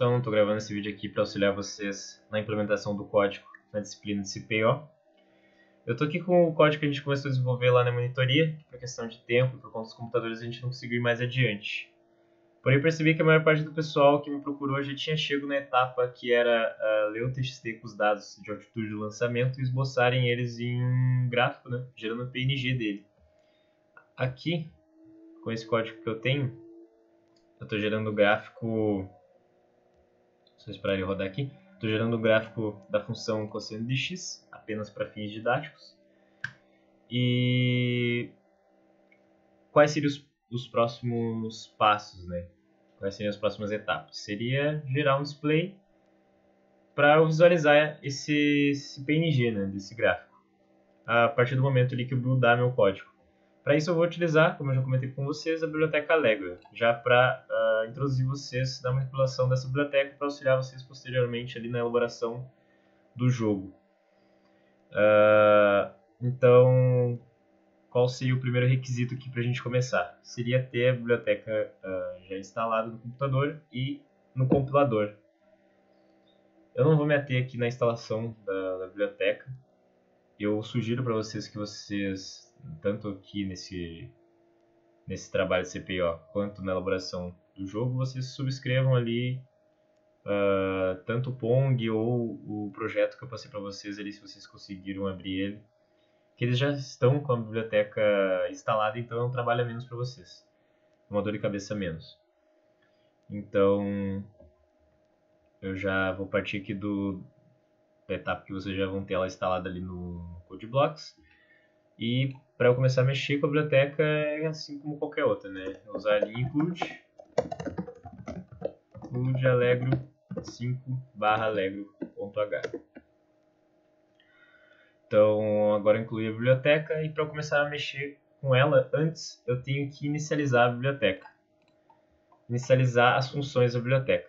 Então, estou gravando esse vídeo aqui para auxiliar vocês na implementação do código na disciplina de CPO. Eu estou aqui com o código que a gente começou a desenvolver lá na monitoria, que por questão de tempo, por conta dos computadores, a gente não conseguiu ir mais adiante. Porém, eu percebi que a maior parte do pessoal que me procurou já tinha chegado na etapa que era ler o TXT com os dados de altitude do lançamento e esboçarem eles em um gráfico, né, gerando o PNG dele. Aqui, com esse código que eu tenho, eu estou gerando o gráfico. Só esperar ele rodar aqui. Estou gerando o gráfico da função cosseno de x, apenas para fins didáticos. E quais seriam os próximos passos, né? Quais seriam as próximas etapas? Seria gerar um display para eu visualizar esse PNG, né, desse gráfico, a partir do momento ali que eu buildar meu código. Para isso eu vou utilizar, como eu já comentei com vocês, a biblioteca Allegro, já para introduzir vocês na manipulação dessa biblioteca para auxiliar vocês posteriormente ali na elaboração do jogo. Então, qual seria o primeiro requisito aqui para a gente começar? Seria ter a biblioteca já instalada no computador e no compilador. Eu não vou me ater aqui na instalação da biblioteca. Eu sugiro para vocês que vocês, tanto aqui nesse trabalho de CPO, quanto na elaboração do jogo, vocês subscrevam ali tanto o Pong ou o projeto que eu passei para vocês ali, se vocês conseguiram abrir ele, que eles já estão com a biblioteca instalada, então é um trabalho a menos para vocês, uma dor de cabeça a menos. Então, eu já vou partir aqui da etapa que vocês já vão ter ela instalada ali no CodeBlocks. E para eu começar a mexer com a biblioteca é assim como qualquer outra, né? Usar ali include allegro 5/allegro.h. Então agora incluí a biblioteca e para eu começar a mexer com ela, antes eu tenho que inicializar a biblioteca. Inicializar as funções da biblioteca.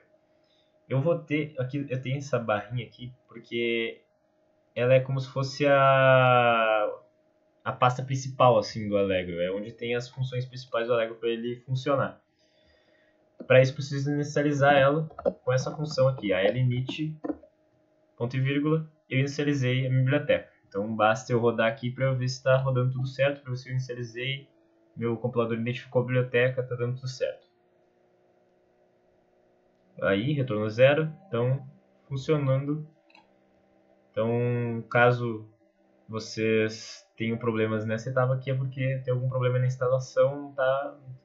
Eu vou ter aqui, eu tenho essa barrinha aqui porque ela é como se fosse a pasta principal assim do Allegro, é onde tem as funções principais do Allegro para ele funcionar. Para isso preciso inicializar ela com essa função aqui, a linit, ponto e vírgula, eu inicializei a minha biblioteca. Então basta eu rodar aqui para eu ver se está rodando tudo certo, para ver se eu inicializei, meu compilador identificou a biblioteca, está dando tudo certo. Aí, retorno 0, então funcionando. Então, caso vocês tenham problemas nessa etapa aqui, é porque tem algum problema na instalação,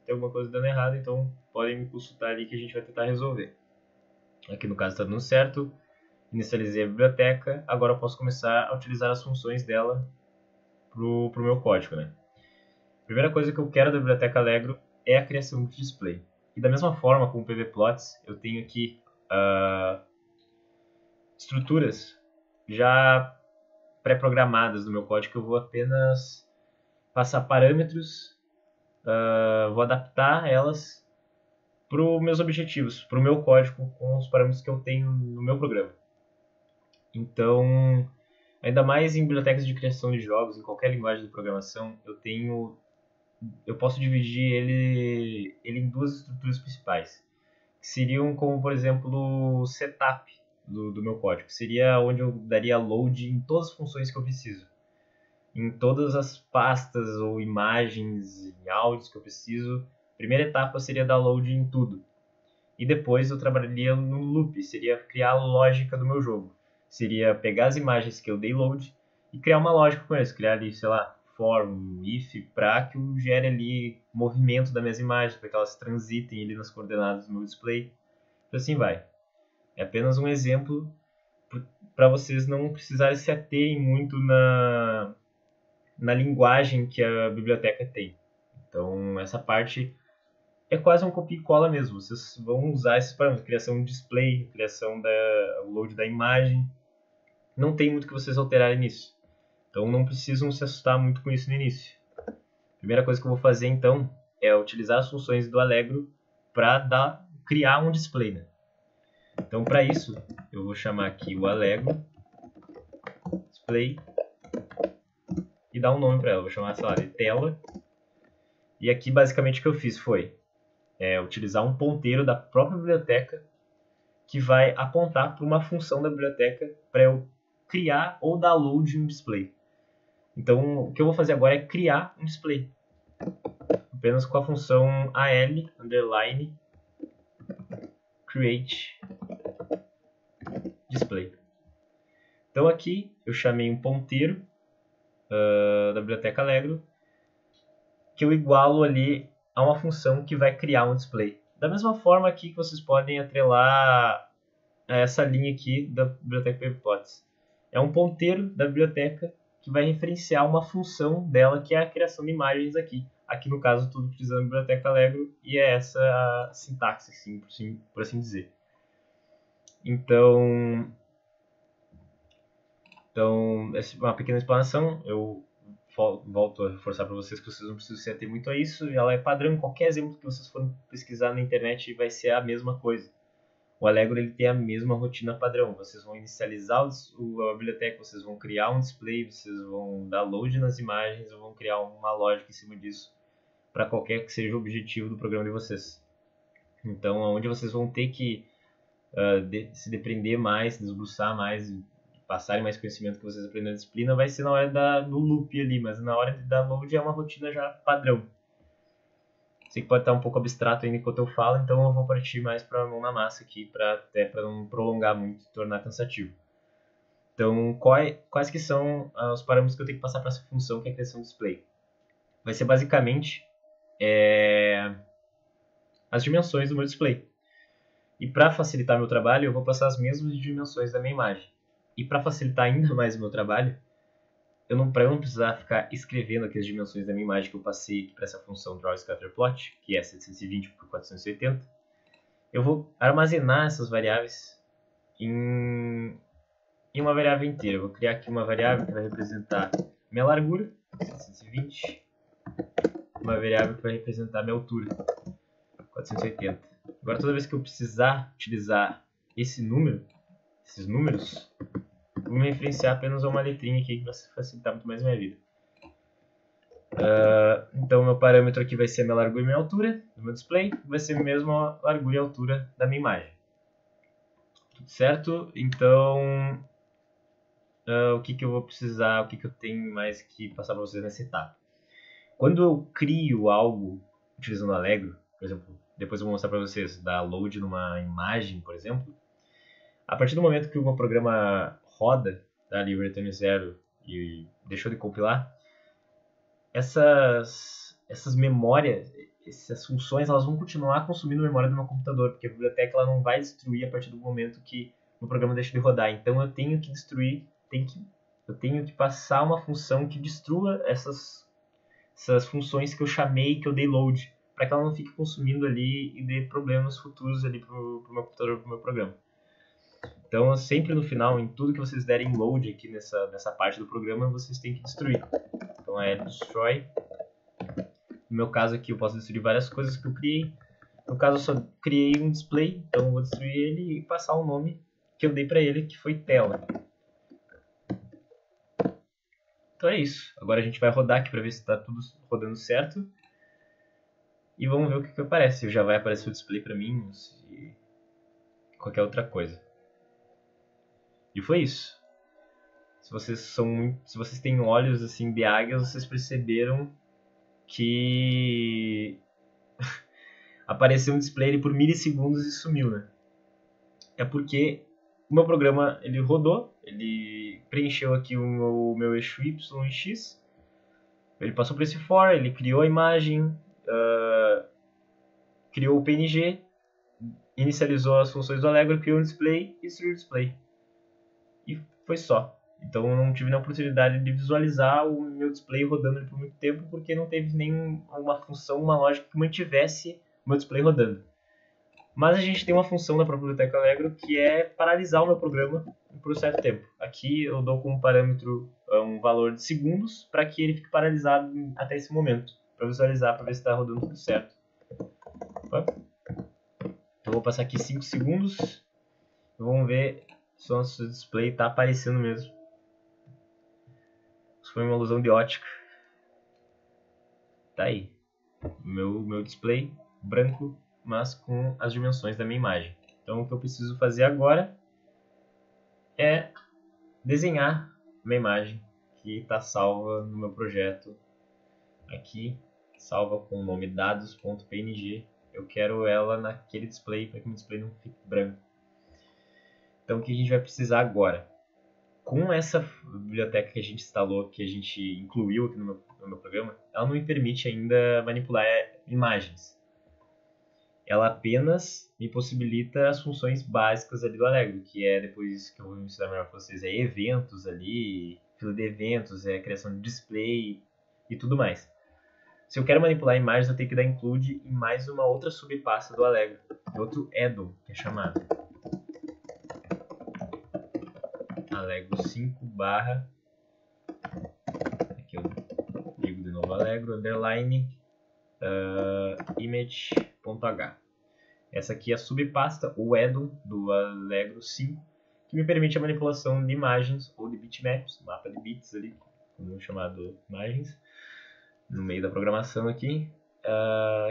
tem alguma coisa dando errado, então podem me consultar ali que a gente vai tentar resolver. Aqui no caso está dando certo, inicializei a biblioteca, agora eu posso começar a utilizar as funções dela pro meu código, né? A primeira coisa que eu quero da biblioteca Allegro é a criação de display. E da mesma forma, com o pvplots, eu tenho aqui estruturas já pré-programadas no meu código, que eu vou apenas passar parâmetros, vou adaptar elas para os meus objetivos, para o meu código com os parâmetros que eu tenho no meu programa. Então, ainda mais em bibliotecas de criação de jogos, em qualquer linguagem de programação, eu posso dividir ele em duas estruturas principais, que seriam como, por exemplo, o setup do meu código. Seria onde eu daria load em todas as funções que eu preciso, em todas as pastas ou imagens e áudios que eu preciso. A primeira etapa seria dar load em tudo. E depois eu trabalharia no loop, seria criar a lógica do meu jogo. Seria pegar as imagens que eu dei load e criar uma lógica com eles, criar ali, sei lá, for, um if, para que eu gere ali movimento das minhas imagens, para que elas transitem ali nas coordenadas do meu display. E assim vai. É apenas um exemplo para vocês não precisarem se aterem muito na linguagem que a biblioteca tem. Então, essa parte é quase um copia e cola mesmo. Vocês vão usar esses parâmetros, criação de display, criação load da imagem. Não tem muito que vocês alterarem nisso. Então, não precisam se assustar muito com isso no início. A primeira coisa que eu vou fazer, então, é utilizar as funções do Allegro para criar um display, né? Então, para isso, eu vou chamar aqui o Allegro display e dar um nome para ela. Vou chamar, sei lá, de tela. E aqui, basicamente, o que eu fiz foi utilizar um ponteiro da própria biblioteca que vai apontar para uma função da biblioteca para eu criar ou download um display. Então, o que eu vou fazer agora é criar um display. Apenas com a função al_create display. Então aqui eu chamei um ponteiro da biblioteca Allegro que eu igualo ali a uma função que vai criar um display. Da mesma forma aqui que vocês podem atrelar essa linha aqui da biblioteca Paperpots. É um ponteiro da biblioteca que vai referenciar uma função dela, que é a criação de imagens aqui. Aqui, no caso, tudo utilizando a biblioteca Allegro, e é essa a sintaxe, assim, por assim dizer. Então, essa é uma pequena explanação. Eu volto a reforçar para vocês que vocês não precisam se ater muito a isso. Ela é padrão. Qualquer exemplo que vocês forem pesquisar na internet vai ser a mesma coisa. O Allegro ele tem a mesma rotina padrão. Vocês vão inicializar a biblioteca, vocês vão criar um display, vocês vão dar load nas imagens, vão criar uma lógica em cima disso para qualquer que seja o objetivo do programa de vocês. Então, onde vocês vão ter que se depender mais, desbruçar mais, passarem mais conhecimento que vocês aprendem na disciplina, vai ser na hora do loop ali, mas na hora de dar load é uma rotina já padrão. Sei que pode estar um pouco abstrato ainda enquanto eu falo, então eu vou partir mais para a mão na massa aqui, até para não prolongar muito e tornar cansativo. Então, quais que são os parâmetros que eu tenho que passar para essa função que é a criação do display? Vai ser basicamente as dimensões do meu display. E para facilitar meu trabalho, eu vou passar as mesmas dimensões da minha imagem. E para facilitar ainda mais o meu trabalho, para eu não precisar ficar escrevendo aqui as dimensões da minha imagem que eu passei para essa função drawScatterplot, que é 720 por 480, eu vou armazenar essas variáveis em uma variável inteira. Eu vou criar aqui uma variável que vai representar minha largura, 720, uma variável que vai representar minha altura, 480. Agora, toda vez que eu precisar utilizar esses números, vou me referenciar apenas a uma letrinha aqui para facilitar muito mais a minha vida. Então, meu parâmetro aqui vai ser a minha largura e minha altura do meu display, vai ser mesmo a largura e a altura da minha imagem. Tudo certo? Então, o que eu vou precisar, o que eu tenho mais que passar para vocês nessa etapa? Quando eu crio algo utilizando o Allegro, por exemplo, depois eu vou mostrar para vocês, dar load numa imagem, por exemplo, a partir do momento que o meu programa roda, tá ali o return 0 e deixou de compilar, essas memórias, essas funções, elas vão continuar consumindo memória do meu computador, porque a biblioteca ela não vai destruir a partir do momento que o programa deixa de rodar. Então eu tenho que destruir, eu tenho que passar uma função que destrua essas funções que eu chamei, que eu dei load, para que ela não fique consumindo ali e dê problemas futuros ali para o meu computador, para o meu programa. Então, sempre no final, em tudo que vocês derem load aqui nessa parte do programa, vocês têm que destruir. Então, é destroy. No meu caso aqui, eu posso destruir várias coisas que eu criei. No caso, eu só criei um display, então eu vou destruir ele e passar o nome que eu dei para ele, que foi tela. Então é isso. Agora a gente vai rodar aqui para ver se está tudo rodando certo. E vamos ver o que aparece. Já vai aparecer o display para mim e qualquer outra coisa. E foi isso. Se vocês têm olhos assim de águias, vocês perceberam que apareceu um display por milissegundos e sumiu, né? É porque o meu programa ele rodou, ele preencheu aqui o meu eixo Y e X, ele passou por esse for, ele criou a imagem, criou o PNG, inicializou as funções do Allegro, criou um display e destruiu o display. E foi só. Então eu não tive a oportunidade de visualizar o meu display rodando por muito tempo, porque não teve nenhuma função, uma lógica que mantivesse o meu display rodando. Mas a gente tem uma função da própria biblioteca Allegro que é paralisar o meu programa por um certo tempo. Aqui eu dou como parâmetro um valor de segundos para que ele fique paralisado até esse momento, para visualizar, para ver se está rodando tudo certo. Opa. Então vou passar aqui 5 segundos. Vamos ver se o nosso display está aparecendo mesmo. Isso foi uma ilusão de ótica. Tá aí. Meu display branco, mas com as dimensões da minha imagem. Então o que eu preciso fazer agora é desenhar uma imagem que está salva no meu projeto aqui, salva com o nome dados.png. Eu quero ela naquele display para que o display não fique branco. Então o que a gente vai precisar agora? Com essa biblioteca que a gente instalou, que a gente incluiu aqui no meu programa, ela não me permite ainda manipular imagens. Ela apenas me possibilita as funções básicas ali do Allegro, que é, depois que eu vou ensinar melhor para vocês, é eventos ali, fila de eventos, é criação de display e tudo mais. Se eu quero manipular imagens, eu tenho que dar include em mais uma outra subpasta do Allegro, outro addon, que é chamado Allegro 5 barra, aqui eu digo de novo Allegro, underline, image.h. Essa aqui é a subpasta, o addon do Allegro 5, que me permite a manipulação de imagens ou de bitmaps, mapa de bits ali, como chamado imagens, no meio da programação aqui,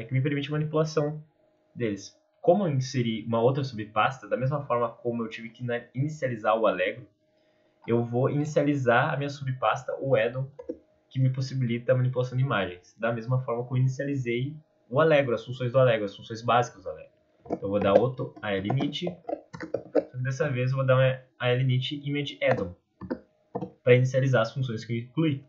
que me permite a manipulação deles. Como eu inseri uma outra subpasta, da mesma forma como eu tive que inicializar o Allegro, eu vou inicializar a minha subpasta, o addon, que me possibilita a manipulação de imagens. Da mesma forma que eu inicializei o Allegro, as funções do Allegro, as funções básicas do Allegro. Então eu vou dar outro alinit, dessa vez eu vou dar um alinit image addon, para inicializar as funções que eu incluí.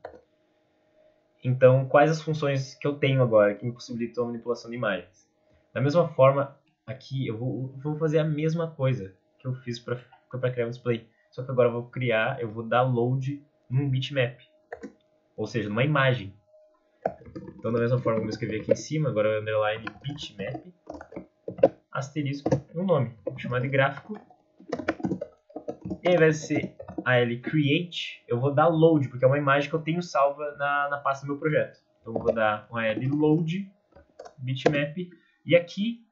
Então, quais as funções que eu tenho agora que me possibilitam a manipulação de imagens? Da mesma forma, aqui eu vou fazer a mesma coisa que eu fiz para criar um display. Só que agora eu vou dar load num bitmap, ou seja, numa imagem. Então, da mesma forma como eu escrevi aqui em cima, agora eu underline bitmap, asterisco e um nome, vou chamar de gráfico. E ao invés de ser create, eu vou dar load, porque é uma imagem que eu tenho salva na pasta do meu projeto. Então eu vou dar um load bitmap, e aqui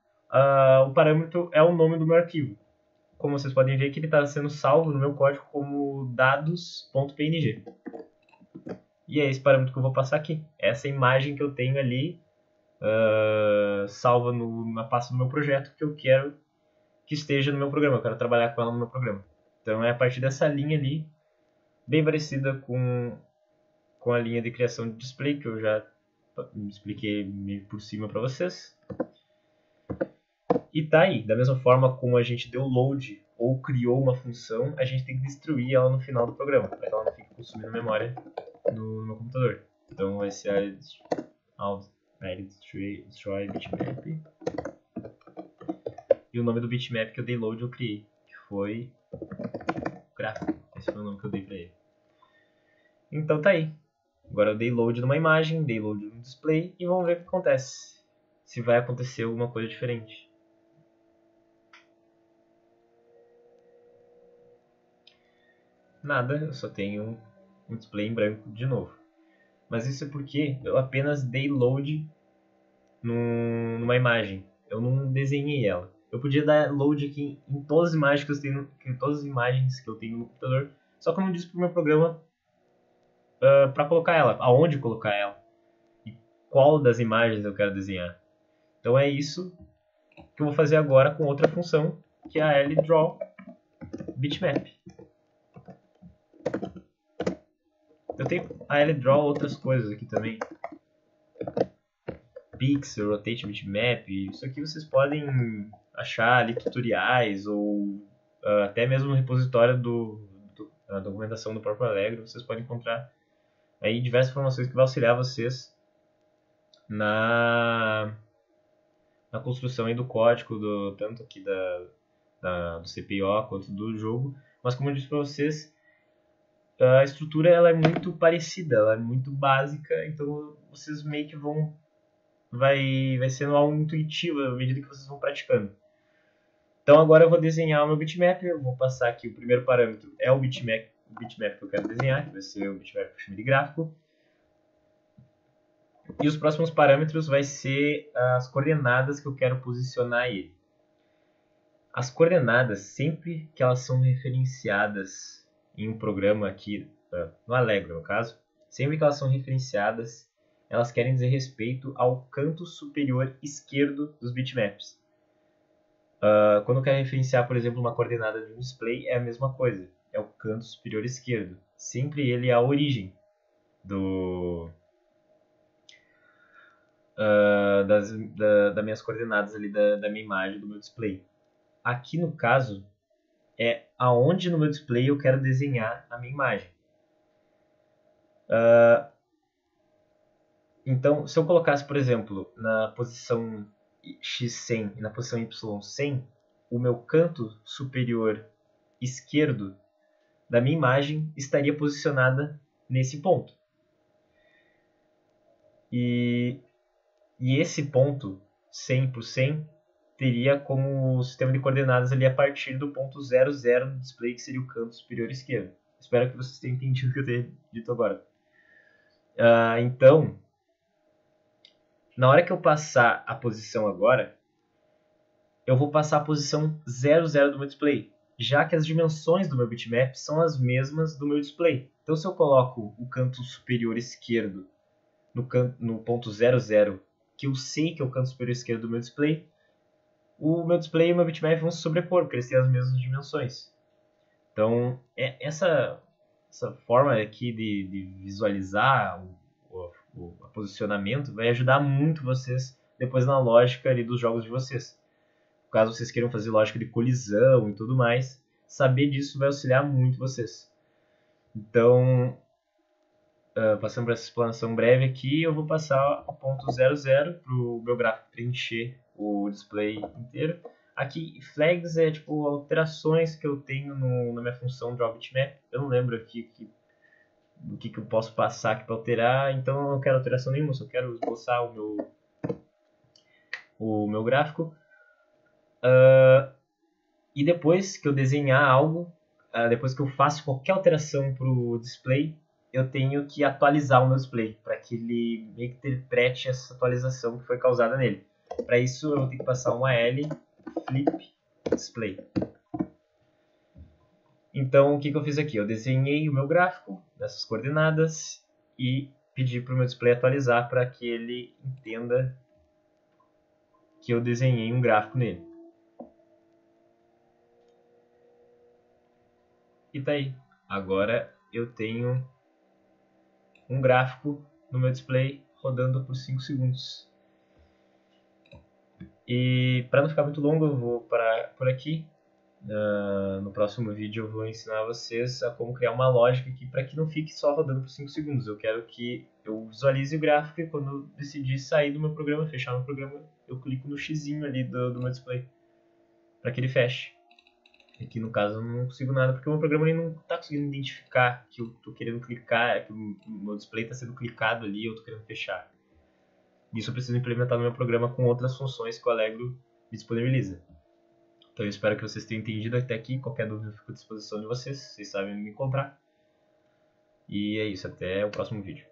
o parâmetro é o nome do meu arquivo. Como vocês podem ver que ele está sendo salvo no meu código como dados.png. E é esse parâmetro que eu vou passar aqui. Essa imagem que eu tenho ali salva na pasta do meu projeto que eu quero que esteja no meu programa. Eu quero trabalhar com ela no meu programa. Então é a partir dessa linha ali, bem parecida com a linha de criação de display, que eu já expliquei meio por cima para vocês. E tá aí, da mesma forma como a gente deu load ou criou uma função, a gente tem que destruir ela no final do programa, para que ela não fique consumindo memória no meu computador. Então vai ser destroy bitmap. E o nome do bitmap que eu dei load eu criei, que foi gráfico. Esse foi o nome que eu dei para ele. Então tá aí. Agora eu dei load numa imagem, dei load no display e vamos ver o que acontece. Se vai acontecer alguma coisa diferente. Nada, eu só tenho um display em branco de novo. Mas isso é porque eu apenas dei load numa imagem. Eu não desenhei ela. Eu podia dar load aqui em todas as imagens que eu tenho, no computador, só que eu não disse pro meu programa para colocar ela, aonde colocar ela e qual das imagens eu quero desenhar. Então é isso que eu vou fazer agora com outra função, que é a ldraw bitmap. Eu tenho a ldraw outras coisas aqui também. Pixel, rotate bitmap, isso aqui vocês podem achar ali tutoriais ou até mesmo no repositório da documentação do próprio Allegro, vocês podem encontrar aí diversas informações que vão auxiliar vocês na construção aí do código, tanto aqui do CPO quanto do jogo. Mas como eu disse para vocês, a estrutura ela é muito parecida, ela é muito básica, então vocês meio que vai sendo algo intuitivo à medida que vocês vão praticando. Então agora eu vou desenhar o meu bitmap, eu vou passar aqui o primeiro parâmetro, é o bitmap que eu quero desenhar, que vai ser o bitmap que eu chamo de gráfico. E os próximos parâmetros vai ser as coordenadas que eu quero posicionar ele. As coordenadas, sempre que elas são referenciadas em um programa aqui, no Allegro no caso, sempre que elas são referenciadas, elas querem dizer respeito ao canto superior esquerdo dos bitmaps. Quando eu quero referenciar, por exemplo, uma coordenada de um display, é a mesma coisa. É o canto superior esquerdo. Sempre ele é a origem das minhas coordenadas ali, da minha imagem, do meu display. Aqui no caso, é aonde no meu display eu quero desenhar a minha imagem. Então, se eu colocasse, por exemplo, na posição x100 e na posição y100, o meu canto superior esquerdo da minha imagem estaria posicionada nesse ponto. E esse ponto, 100 por 100, teria como sistema de coordenadas ali a partir do ponto 00 do display, que seria o canto superior esquerdo. Espero que vocês tenham entendido o que eu tenho dito agora. Então, na hora que eu passar a posição agora, eu vou passar a posição 00 do meu display, já que as dimensões do meu bitmap são as mesmas do meu display. Então, se eu coloco o canto superior esquerdo no ponto 00, que eu sei que é o canto superior esquerdo do meu display, o meu display e o meu bitmap vão se sobrepor, porque eles têm as mesmas dimensões. Então, essa forma aqui de visualizar o posicionamento vai ajudar muito vocês depois na lógica ali dos jogos de vocês. Caso vocês queiram fazer lógica de colisão e tudo mais, saber disso vai auxiliar muito vocês. Então, passando por essa explanação breve aqui, eu vou passar o ponto 00 para o meu gráfico preencher o display inteiro. Aqui, flags é tipo alterações que eu tenho na minha função drawBitmap. Eu não lembro aqui do que eu posso passar aqui para alterar, então eu não quero alteração nenhuma, só quero esboçar o meu gráfico. E depois que eu desenhar algo, depois que eu faço qualquer alteração para o display, eu tenho que atualizar o meu display, para que ele meio que interprete essa atualização que foi causada nele. Para isso eu vou ter que passar um AL flip display. Então o que eu fiz aqui? Eu desenhei o meu gráfico nessas coordenadas e pedi para o meu display atualizar para que ele entenda que eu desenhei um gráfico nele. E tá aí. Agora eu tenho um gráfico no meu display rodando por 5 segundos. E para não ficar muito longo, eu vou parar por aqui. No próximo vídeo eu vou ensinar vocês a como criar uma lógica aqui para que não fique só rodando por 5 segundos. Eu quero que eu visualize o gráfico e quando eu decidir sair do meu programa, fechar meu programa, eu clico no xizinho ali do meu display para que ele feche. Aqui no caso eu não consigo nada porque o meu programa não está conseguindo identificar que eu estou querendo clicar, que o meu display está sendo clicado ali e eu estou querendo fechar. Isso eu preciso implementar no meu programa com outras funções que o Allegro me disponibiliza. Então eu espero que vocês tenham entendido até aqui. Qualquer dúvida eu fico à disposição de vocês. Vocês sabem me encontrar. E é isso, até o próximo vídeo.